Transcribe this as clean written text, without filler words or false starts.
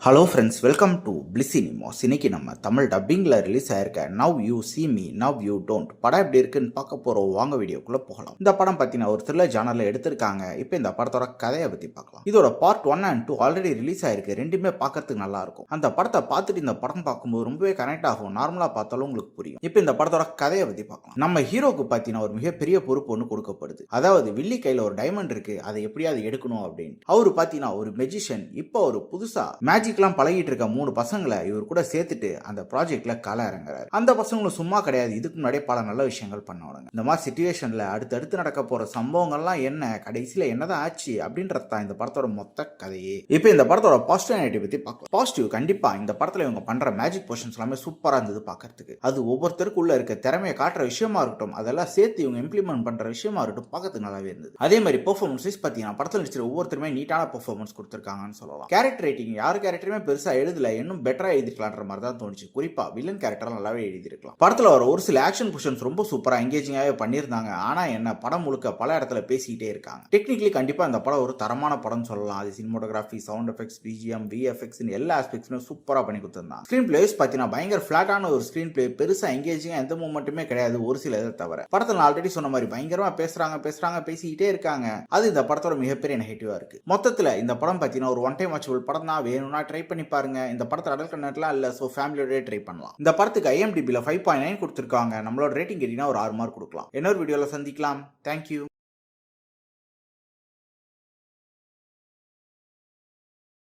Hello friends, welcome to bliss cinemas. இன்னைக்கு நம்ம தமிழ் டப்பிங்கில் ரிலீஸ் ஆயிருக்க now you see me now you don't படம் எப்படி இருக்குன்னு பார்க்க போகிறோம். வாங்க வீடியோக்குள்ளே போகலாம். இந்த படம் பார்த்தீங்கன்னா ஒரு த்ரில்லர் ஜானரில் எடுத்திருக்காங்க. இப்போ இந்த படத்தோட கதையை பற்றி பார்க்கலாம். இதோட பார்ட் 1 and 2 ஆல்ரெடி ரிலீஸ் ஆயிருக்கு. ரெண்டுமே பார்க்கறதுக்கு நல்லா இருக்கும். அந்த படத்தை பார்த்துட்டு இந்த படம் பார்க்கும்போது ரொம்பவே கனெக்ட் ஆகும். நார்மலாக பார்த்தாலும் உங்களுக்கு புரியும். இப்போ இந்த படத்தோட கதையை பற்றி பார்க்கலாம். நம்ம ஹீரோக்கு பார்த்தீங்கன்னா ஒரு மிகப்பெரிய பொறுப்பு ஒன்று கொடுக்கப்படுது. அதாவது வில்லி கையில் ஒரு டைமண்ட் இருக்கு, அதை எப்படியாவது எடுக்கணும் அப்படின்னு. அவரு பார்த்தீங்கன்னா ஒரு மெஜிஷியன். இப்போ ஒரு புதுசா மேஜிக்லாம் பழகிட்டு இருக்க 3 பசங்களை இவர் கூட சேர்த்துட்டு அந்த ப்ராஜெக்ட்ல கள இறங்குறாரு. அந்த பசங்களும் சும்மா கிடையாது, இதுக்கு முன்னாடியே பல நல்ல விஷயங்கள் பண்ணுவாங்க. இந்த மாதிரி சிச்சுவேஷன்ல அடுத்தடுத்து நடக்க போற சம்பவங்கள்லாம் என்ன, கடைசியில என்னதான் ஆச்சு அப்படின்றது தான் இந்த படத்தோட மொத்த கதையே. இப்போ இந்த படத்தோட பாசிட்டிவிட்டி பத்தி பார்க்கலாம். பாசிட்டிவ் கண்டிப்பா இந்த படத்துல இவங்க பண்ற மேஜிக் போர்ஷன்ஸ் எல்லாமே சூப்பரா இருந்தது பார்க்கறதுக்கு. அது ஒவ்வொருத்தருக்குள்ள இருக்க திறமையை காட்டுற விஷயமா இருக்கட்டும், அதெல்லாம் சேர்த்து இவங்க இம்ப்ளிமெண்ட் பண்ற விஷயமா இருக்கட்டும், பார்க்கறதுக்கு நல்லாவே இருந்தது. அதே மாதிரி பெர்ஃபார்மன்ஸ் பார்த்தீங்கன்னா படத்தில் நடிச்சிருக்க ஒவ்வொருத்தருமே நீட்டான பெர்ஃபார்மன்ஸ் கொடுத்துருக்காங்கன்னு சொல்லலாம். கேரக்டர் ரைட்டிங் யார் கேரக்டருமே பெருசா எழுதல, இன்னும் பெட்டரா எழுதிருக்கலான்ற மாதிரி தான் தோணுச்சு. குறிப்பா வில்லன் கேரக்டர் நல்லாவே எழுதிருக்கலாம். படத்துல வர ஒரு சில ஆக்ஷன் பொசிஷன்ஸ் ரொம்ப சூப்பரா எங்கேஜிங்காவே பண்ணியிருந்தாங்க. ஆனா என்ன, படம் முழுக்க பல இடத்துல பேசிக்கிட்டே இருக்காங்க. டெக்னிக்கலி கண்டிப்பா இந்த படம் ஒரு தரமான படம் சொல்லலாம். அது cinematography, sound effects, BGM, VFX எல்லா ஆஸ்பெக்ட்ஸுமே சூப்பரா பண்ணி கொடுத்திருந்தாங்க. ஸ்கிரீன் பிளேஸ் பார்த்தீங்கன்னா பயங்கர ஃபிளாட்டான ஒரு ஸ்கிரீன் பிளே, பெருசா எங்கேஜிங்கா எந்த மூமெண்ட்டுமே கிடையாது ஒரு சில இதை தவிர. படத்துல ஆல்ரெடி சொன்ன மாதிரி பயங்கரமா பேசுறாங்க பேசிக்கிட்டே இருக்காங்க. அது இந்த படத்தோட மிகப்பெரிய நெகட்டிவா இருக்கு. மொத்தத்துல இந்த படம் பார்த்தீங்கன்னா ஒரு ஒன் டைம் வாட்சபிள் படம் தான். வேணும்னா ட்ரை பண்ணி பாருங்க. இந்த படத்தை அடல் கண்டென்ட்லாம் இல்ல, சோ ஃபேமிலியோட ட்ரை பண்ணலாம். இந்த படத்துக்கு IMDbல 5.9 கொடுத்திருக்காங்க. நம்மளோட ரேட்டிங் கேட்டீங்கன்னா ஒரு 6 மார்க் கொடுக்கலாம். இன்னொரு வீடியோல சந்திக்கலாம். தேங்க்யூ.